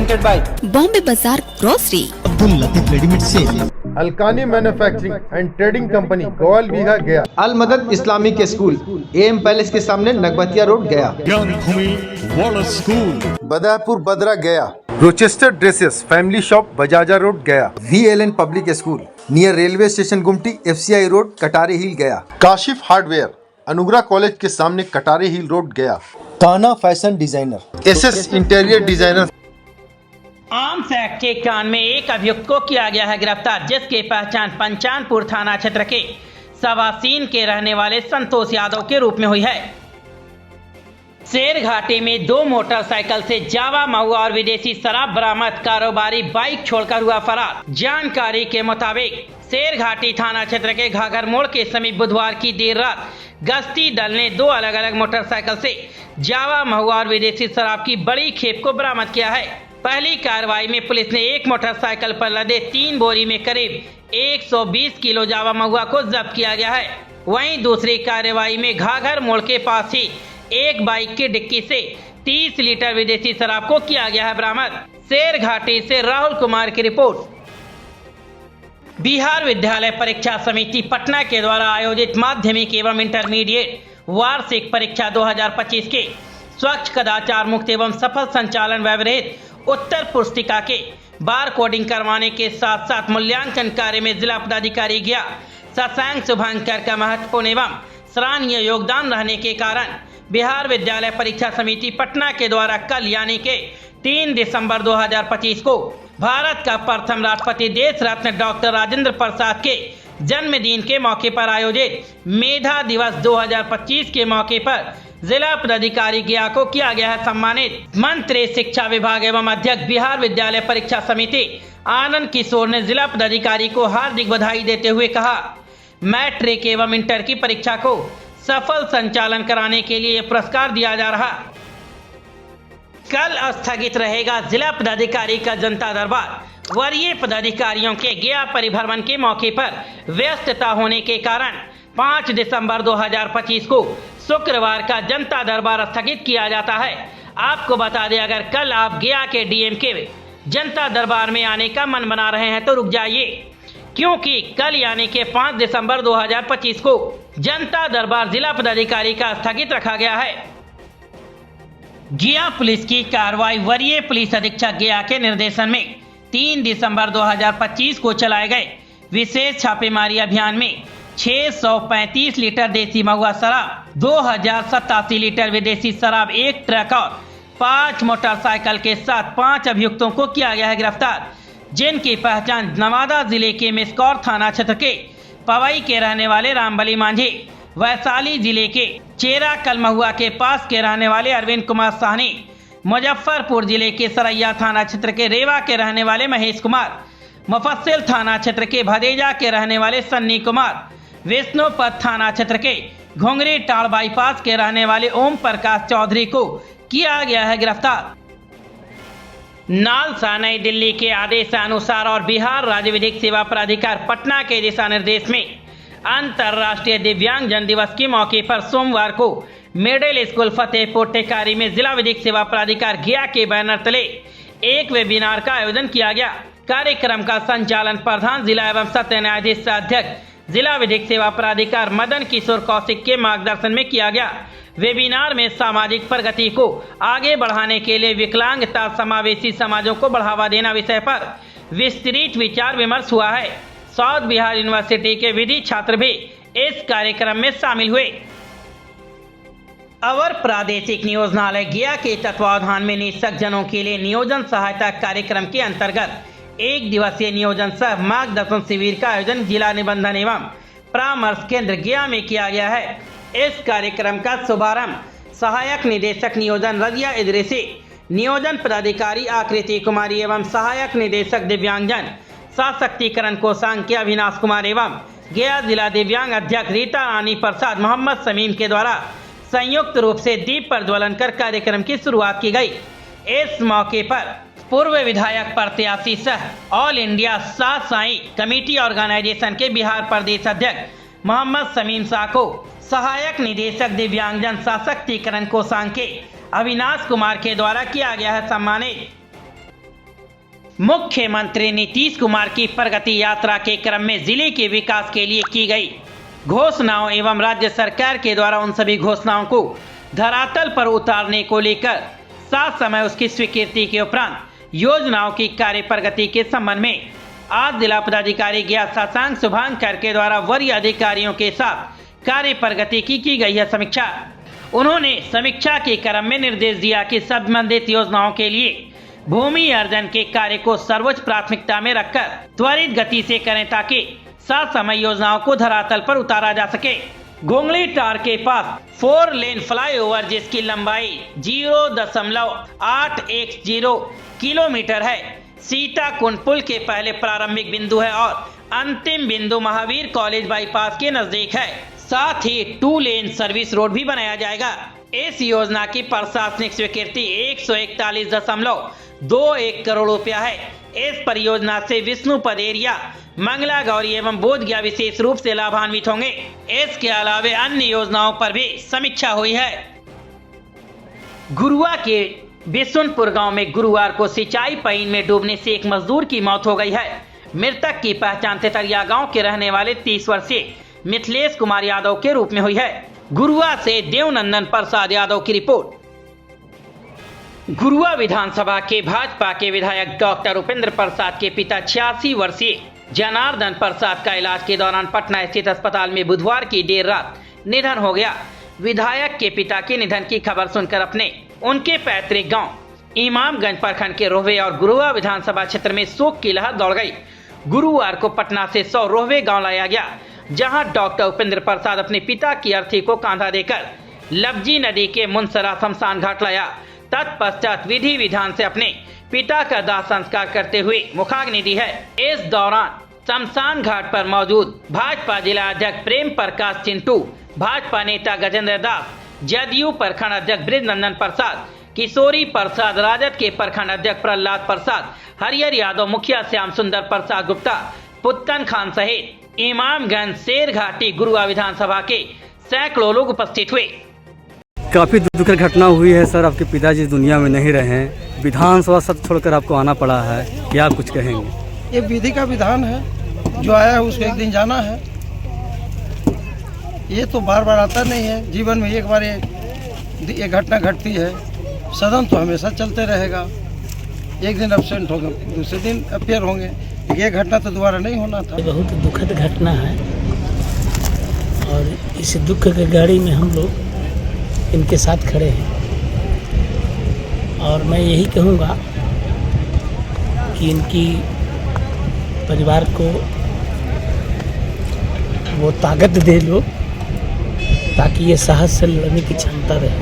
presented by Bombay Bazaar Grocery, Abdul Latif readymade sale, Alkani manufacturing and trading company Gowal Bigha Gaya. Al मदद Islamic school AM palace के सामने नगबतिया road गया। ज्ञान भूमि वाला स्कूल, बदापुर बदरा गया। Rochester dresses family shop Bajaja road गया। VLN public school near railway station गुमटी FCI रोड कटारी हिल गया। काशिफ हार्डवेयर अनुग्रह कॉलेज के सामने कटारी हिल रोड गया। काना fashion designer, SS interior designer. Arms act के कांड में एक अभियुक्त को किया गया है गिरफ्तार, जिसकी पहचान पंचानपुर थाना क्षेत्र के सवासीन के रहने वाले संतोष यादव के रूप में हुई है। शेर घाटी में 2 मोटरसाइकिल से जावा महुआ और विदेशी शराब बरामद, कारोबारी बाइक छोड़कर हुआ फरार। जानकारी के मुताबिक शेर घाटी थाना क्षेत्र के घाघर मोड़ के समीप बुधवार की देर रात गश्ती दल ने 2 अलग अलग मोटरसाइकिल से जावा महुआ और विदेशी शराब की बड़ी खेप को बरामद किया है। पहली कार्रवाई में पुलिस ने एक मोटरसाइकिल पर लदे 3 बोरी में करीब 120 किलो जावा महुआ को जब्त किया गया है। वहीं दूसरी कार्रवाई में घाघर मोड़ के पास ही एक बाइक की डिक्की से 30 लीटर विदेशी शराब को किया गया है बरामद। शेर घाटी से राहुल कुमार की रिपोर्ट। बिहार विद्यालय परीक्षा समिति पटना के द्वारा आयोजित माध्यमिक एवं इंटरमीडिएट वार्षिक परीक्षा 2025 के स्वच्छ, कदाचार मुक्त एवं सफल संचालन व्यवहित उत्तर पुस्तिका के बार कोडिंग करवाने के साथ साथ मूल्यांकन कार्य में जिला पदाधिकारी गया शशांक शुभंकर का महत्वपूर्ण एवं सराहनीय योगदान रहने के कारण बिहार विद्यालय परीक्षा समिति पटना के द्वारा कल यानी के 3 दिसंबर 2025 को भारत का प्रथम राष्ट्रपति देश रत्न डॉक्टर राजेंद्र प्रसाद के जन्मदिन के मौके पर आयोजित मेधा दिवस 2025 के मौके पर जिला पदाधिकारी गया को किया गया है सम्मानित। मंत्री शिक्षा विभाग एवं अध्यक्ष बिहार विद्यालय परीक्षा समिति आनंद किशोर ने जिला पदाधिकारी को हार्दिक बधाई देते हुए कहा, मैट्रिक एवं इंटर की परीक्षा को सफल संचालन कराने के लिए पुरस्कार दिया जा रहा। कल स्थगित रहेगा जिला पदाधिकारी का जनता दरबार। वरीय पदाधिकारियों के गया परिभ्रमण के मौके पर व्यस्तता होने के कारण 5 दिसंबर 2025 को शुक्रवार का जनता दरबार स्थगित किया जाता है। आपको बता दें, अगर कल आप गया के DM के जनता दरबार में आने का मन बना रहे हैं तो रुक जाइए, क्योंकि कल यानी के 5 दिसंबर 2025 को जनता दरबार जिला पदाधिकारी का स्थगित रखा गया है। गया पुलिस की कार्रवाई। वरीय पुलिस अधीक्षक गया के निर्देशन में 3 दिसंबर 2025 को चलाए गए विशेष छापेमारी अभियान में 635 लीटर देसी महुआ शराब, 2087 लीटर विदेशी शराब, 1 ट्रक और 5 मोटरसाइकिल के साथ 5 अभियुक्तों को किया गया है गिरफ्तार, जिनकी पहचान नवादा जिले के मिसकौर थाना क्षेत्र के पवई के रहने वाले रामबली मांझी, वैशाली जिले के चेरा कलमहुआ के पास के रहने वाले अरविंद कुमार साहनी, मुजफ्फरपुर जिले के सरैया थाना क्षेत्र के रेवा के रहने वाले महेश कुमार, मुफस्सिल थाना क्षेत्र के भदेजा के रहने वाले सन्नी कुमार, विष्णुपद थाना क्षेत्र के घुंगरी टाड़ बाईपास के रहने वाले ओम प्रकाश चौधरी को किया गया है गिरफ्तार। नालसा नई दिल्ली के आदेशानुसार और बिहार राज्य विधिक सेवा प्राधिकार पटना के दिशा निर्देश में अंतर्राष्ट्रीय दिव्यांगजन दिवस के मौके पर सोमवार को मिडिल स्कूल फतेहपुर टेकारी में जिला विधिक सेवा प्राधिकार गया के बैनर तले एक वेबिनार का आयोजन किया गया। कार्यक्रम का संचालन प्रधान जिला एवं सत्र न्यायाधीश अध्यक्ष जिला विधिक सेवा प्राधिकार मदन किशोर कौशिक के मार्गदर्शन में किया गया। वेबिनार में सामाजिक प्रगति को आगे बढ़ाने के लिए विकलांगता समावेशी समाजों को बढ़ावा देना विषय पर विस्तृत विचार विमर्श हुआ है। साउथ बिहार यूनिवर्सिटी के विधि छात्र भी इस कार्यक्रम में शामिल हुए। अवर प्रादेशिक नियोजनालय गया के तत्वावधान में निःशक्त जनों के लिए नियोजन सहायता कार्यक्रम के अंतर्गत 1 दिवसीय नियोजन सह मार्गदर्शन शिविर का आयोजन जिला निबंधन एवं परामर्श केंद्र गया में किया गया है। इस कार्यक्रम का शुभारंभ सहायक निदेशक नियोजन रजिया इदरीसी, नियोजन पदाधिकारी आकृति कुमारी एवं सहायक निदेशक दिव्यांगजन सशक्तिकरण कोषांग के अविनाश कुमार एवं गया जिला दिव्यांग अध्यक्ष रीता रानी प्रसाद मोहम्मद समीम के द्वारा संयुक्त रूप से दीप प्रज्वलन कर कार्यक्रम की शुरुआत की गई। इस मौके पर पूर्व विधायक प्रत्याशी सह all India Shah Sai committee organization के बिहार प्रदेश अध्यक्ष मोहम्मद समीम शाह को सहायक निदेशक दिव्यांगजन सशक्तिकरण कोषांग के अविनाश कुमार के द्वारा किया गया है सम्मानित। मुख्यमंत्री नीतीश कुमार की प्रगति यात्रा के क्रम में जिले के विकास के लिए की गई घोषणाओं एवं राज्य सरकार के द्वारा उन सभी घोषणाओं को धरातल पर उतारने को लेकर साथ समय उसकी स्वीकृति के उपरांत योजनाओं की कार्य प्रगति के संबंध में आज जिला पदाधिकारी ज्ञात शशांक शुभांकर के द्वारा वरीय अधिकारियों के साथ कार्य प्रगति की गई है समीक्षा। उन्होंने समीक्षा के क्रम में निर्देश दिया कि संबंधित योजनाओं के लिए भूमि अर्जन के कार्य को सर्वोच्च प्राथमिकता में रखकर त्वरित गति से करें ताकि साथ समय योजनाओं को धरातल पर उतारा जा सके। गोंगली टार के पास 4 लेन फ्लाईओवर जिसकी लंबाई 0.810 किलोमीटर है, सीताकुंड पुल के पहले प्रारंभिक बिंदु है और अंतिम बिंदु महावीर कॉलेज बाईपास के नजदीक है। साथ ही 2 लेन सर्विस रोड भी बनाया जाएगा। इस योजना की प्रशासनिक स्वीकृति 141.21 करोड़ रुपया है। इस परियोजना से विष्णुपद एरिया, मंगला गौरी एवं बोधगया विशेष रूप से लाभान्वित होंगे। इसके अलावे अन्य योजनाओं पर भी समीक्षा हुई है। गुरुआ के बिशुनपुर गांव में गुरुवार को सिंचाई पाइन में डूबने से एक मजदूर की मौत हो गई है। मृतक की पहचान तेतरिया गांव के रहने वाले 30 वर्षीय मिथिलेश कुमार यादव के रूप में हुई है। गुरुआ से देवनंदन प्रसाद यादव की रिपोर्ट। गुरुआ विधानसभा के भाजपा के विधायक डॉक्टर उपेंद्र प्रसाद के पिता 86 वर्षीय जनार्दन प्रसाद का इलाज के दौरान पटना स्थित अस्पताल में बुधवार की देर रात निधन हो गया। विधायक के पिता के निधन की खबर सुनकर उनके पैतृक गांव इमामगंज प्रखंड के रोहवे और गुरुआ विधानसभा क्षेत्र में शोक की लहर दौड़ गई। गुरुवार को पटना से 100 रोहवे गांव लाया गया, जहां डॉक्टर उपेंद्र प्रसाद अपने पिता की अर्थी को कांधा देकर लबजी नदी के मुनसरा शमशान घाट लाया। तत्पश्चात विधि विधान से अपने पिता का दाह संस्कार करते हुए मुखाग्नि दी है। इस दौरान शमशान घाट पर मौजूद भाजपा जिला अध्यक्ष प्रेम प्रकाश चिंटू, भाजपा नेता गजेंद्र दास, जदयू प्रखंड अध्यक्ष बृजनंदन प्रसाद, किशोरी प्रसाद, राजद के प्रखंड अध्यक्ष प्रहलाद प्रसाद, हरियर यादव, मुखिया श्याम सुंदर प्रसाद गुप्ता, पुत्तन खान सहित इमामगंज, शेर घाटी, गुरुआ विधानसभा के सैकड़ों लोग उपस्थित हुए। काफ़ी दुखद घटना हुई है सर, आपके पिताजी दुनिया में नहीं रहे हैं, विधानसभा सब छोड़कर आपको आना पड़ा है, क्या कुछ कहेंगे? ये विधि का विधान है, जो आया है उसको एक दिन जाना है। ये तो बार बार आता नहीं है, जीवन में एक बार ये घटना घटती है। सदन तो हमेशा चलते रहेगा, एक दिन एब्सेंट होंगे, दूसरे दिन अपेयर होंगे, ये घटना तो दोबारा नहीं होना था। बहुत दुखद घटना है और इस दुख की गाड़ी में हम लोग इनके साथ खड़े हैं और मैं यही कहूँगा कि इनकी परिवार को वो ताकत दे लो ताकि ये साहस से लड़ने की क्षमता रहे।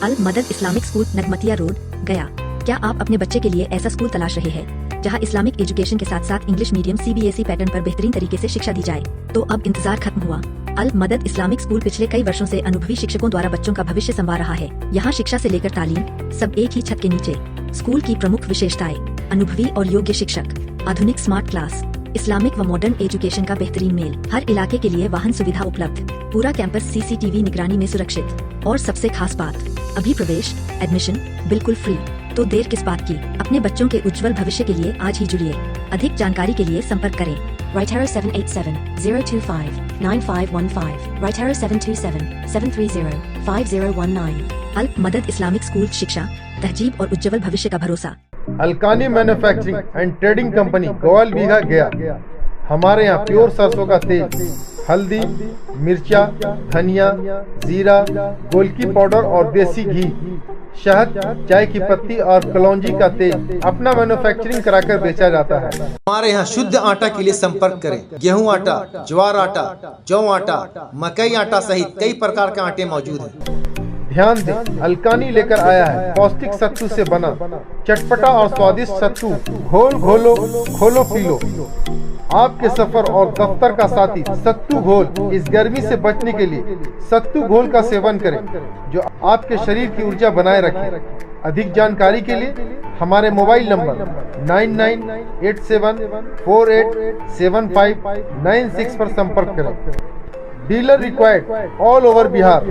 अल मदद इस्लामिक स्कूल, नगमतिया रोड, गया। क्या आप अपने बच्चे के लिए ऐसा स्कूल तलाश रहे हैं जहां इस्लामिक एजुकेशन के साथ साथ इंग्लिश मीडियम CBSE पैटर्न पर बेहतरीन तरीके से शिक्षा दी जाए? तो अब इंतजार खत्म हुआ। अल मदद इस्लामिक स्कूल पिछले कई वर्षों से अनुभवी शिक्षकों द्वारा बच्चों का भविष्य संवार रहा है। यहाँ शिक्षा से लेकर तालीम सब एक ही छत के नीचे। स्कूल की प्रमुख विशेषताएं: अनुभवी और योग्य शिक्षक, आधुनिक स्मार्ट क्लास, इस्लामिक व मॉडर्न एजुकेशन का बेहतरीन मेल, हर इलाके के लिए वाहन सुविधा उपलब्ध, पूरा कैंपस CCTV निगरानी में सुरक्षित और सबसे खास बात, अभी प्रवेश एडमिशन बिल्कुल फ्री। तो देर किस बात की? अपने बच्चों के उज्जवल भविष्य के लिए आज ही जुड़िए। अधिक जानकारी के लिए संपर्क करें Right Arrow 787-025-9515, Right Arrow 727-730-5019। अल मदद इस्लामिक स्कूल, शिक्षा, तहजीब और उज्जवल भविष्य का भरोसा। Alkani manufacturing and trading company, Gowal Bigha, Gaya. हमारे यहाँ प्योर सरसों का तेल, हल्दी, मिर्चा, धनिया, जीरा, गोलकी पाउडर और देसी घी, शहद, चाय की पत्ती और कलौंजी का तेल अपना मैन्युफैक्चरिंग कराकर बेचा जाता है। हमारे यहाँ शुद्ध आटा के लिए संपर्क करें। गेहूं आटा, ज्वार आटा, जौ आटा, मकई आटा सहित कई प्रकार के आटे मौजूद हैं। ध्यान दें, अलकानी लेकर आया है पौष्टिक सत्तू से बना चटपटा और स्वादिष्ट सत्तू। घोल घोलो, खोलो पी लो। आपके सफर और दफ्तर का साथी सत्तू घोल। इस गर्मी से बचने के लिए सत्तू घोल का सेवन करें जो आपके शरीर की ऊर्जा बनाए रखे। अधिक जानकारी के लिए हमारे मोबाइल नंबर 9987487596 पर संपर्क करें। Dealer required all over Bihar.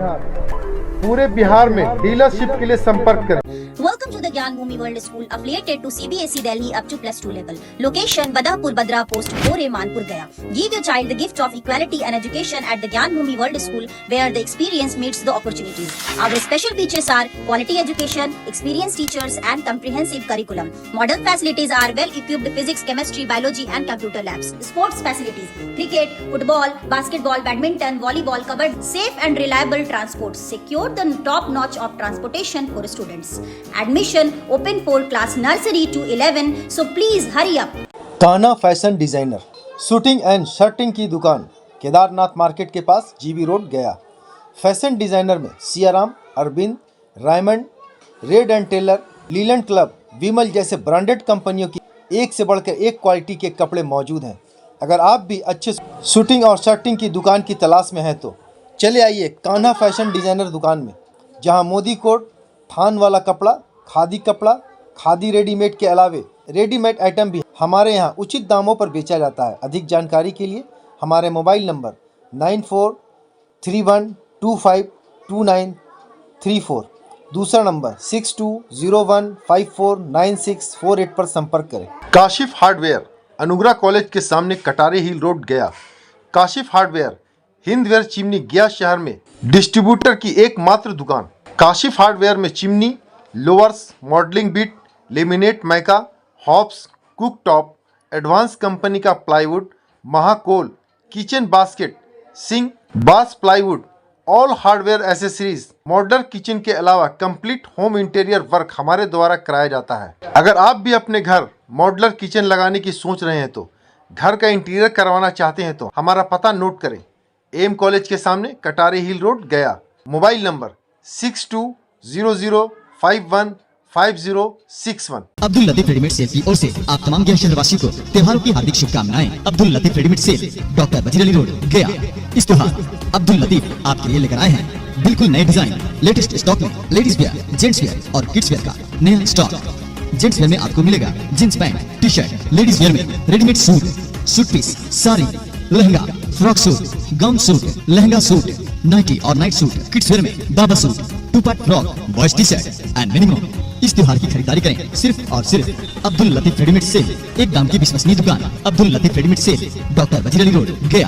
पूरे बिहार में डीलरशिप के लिए संपर्क करें। Welcome to the Gyan Bhumi World School, affiliated to CBSE Delhi up to +2 level. Location: Badapur Badra Post, Bore, Manpur, Gaya. Give your child the gift of equality and education at the Gyan Bhumi World School, where the experience meets the opportunities. Our special features are quality education, experienced teachers, and comprehensive curriculum. Modern facilities are well-equipped physics, chemistry, biology, and computer labs. Sports facilities: cricket, football, basketball, badminton, volleyball, kabaddi. Safe and reliable transport. Secure the top-notch of transportation for students. Admission open for class nursery to 11, so please hurry up. Kanha fashion designer suiting and shirting की दुकान Kedarnath market के पास GB road Gaya. Fashion designer में Siyaram, Arvind, Raymond, Reid and Taylor, Linen Club, Vimal जैसे branded कंपनियों की एक से बढ़कर एक क्वालिटी के कपड़े मौजूद हैं। अगर आप भी अच्छे शूटिंग और शर्टिंग की दुकान की तलाश में हैं तो चले आइए कान्हा फैशन डिजाइनर दुकान में, जहां मोदी कोट, थान वाला कपड़ा, खादी रेडीमेड के अलावे रेडीमेड आइटम भी हमारे यहाँ उचित दामों पर बेचा जाता है। अधिक जानकारी के लिए हमारे मोबाइल नंबर 9431252934, दूसरा नंबर 6201549648 पर संपर्क करें। काशिफ हार्डवेयर, अनुग्रह कॉलेज के सामने कटारे हिल रोड गया। काशिफ हार्डवेयर हिंदवेयर चिमनी गया शहर में डिस्ट्रीब्यूटर की एकमात्र दुकान। काशिफ हार्डवेयर में chimney, louvres, modelling bit, laminate mica, hobs, cook top, advance company का plywood, Mahakol, kitchen basket, sink, बास plywood, all hardware accessories, modular kitchen के अलावा कंप्लीट होम इंटीरियर वर्क हमारे द्वारा कराया जाता है। अगर आप भी अपने घर मॉडलर किचन लगाने की सोच रहे हैं तो घर का इंटीरियर करवाना चाहते हैं तो हमारा पता नोट करें। एम कॉलेज के सामने Katare hill road Gaya. Mobile number 6200515061। Abdul Latif readymade sale की ओर से आप तमाम गया शहरवासियों को त्योहारों की हार्दिक शुभकामनाएं। Abdul Latif readymade sale, doctor Wazir Ali road, गया। इस त्योहार अब्दुल लतीफ आपके लिए लेकर आए हैं बिल्कुल नए डिजाइन, लेटेस्ट स्टॉक में लेडीज वेयर, जेंट्स वेयर और किड्स वेयर का नया स्टॉक। जेंट्स वेयर में आपको मिलेगा jeans pant, T shirt. Ladies wear में readymade suit, suit piece, sari, lehenga, frock suit, gown suit, lehenga suit, nightie और नाइट सूट। किड्स वेयर में बाबा suit, two part frock, boys T shirt and many more. इस त्योहार की खरीदारी करें सिर्फ और सिर्फ अब्दुल लतीफ रेडीमेड सेल, एक दाम की विश्वसनीय दुकान। Abdul Latif readymade sale, doctor Wazir Ali road, गया।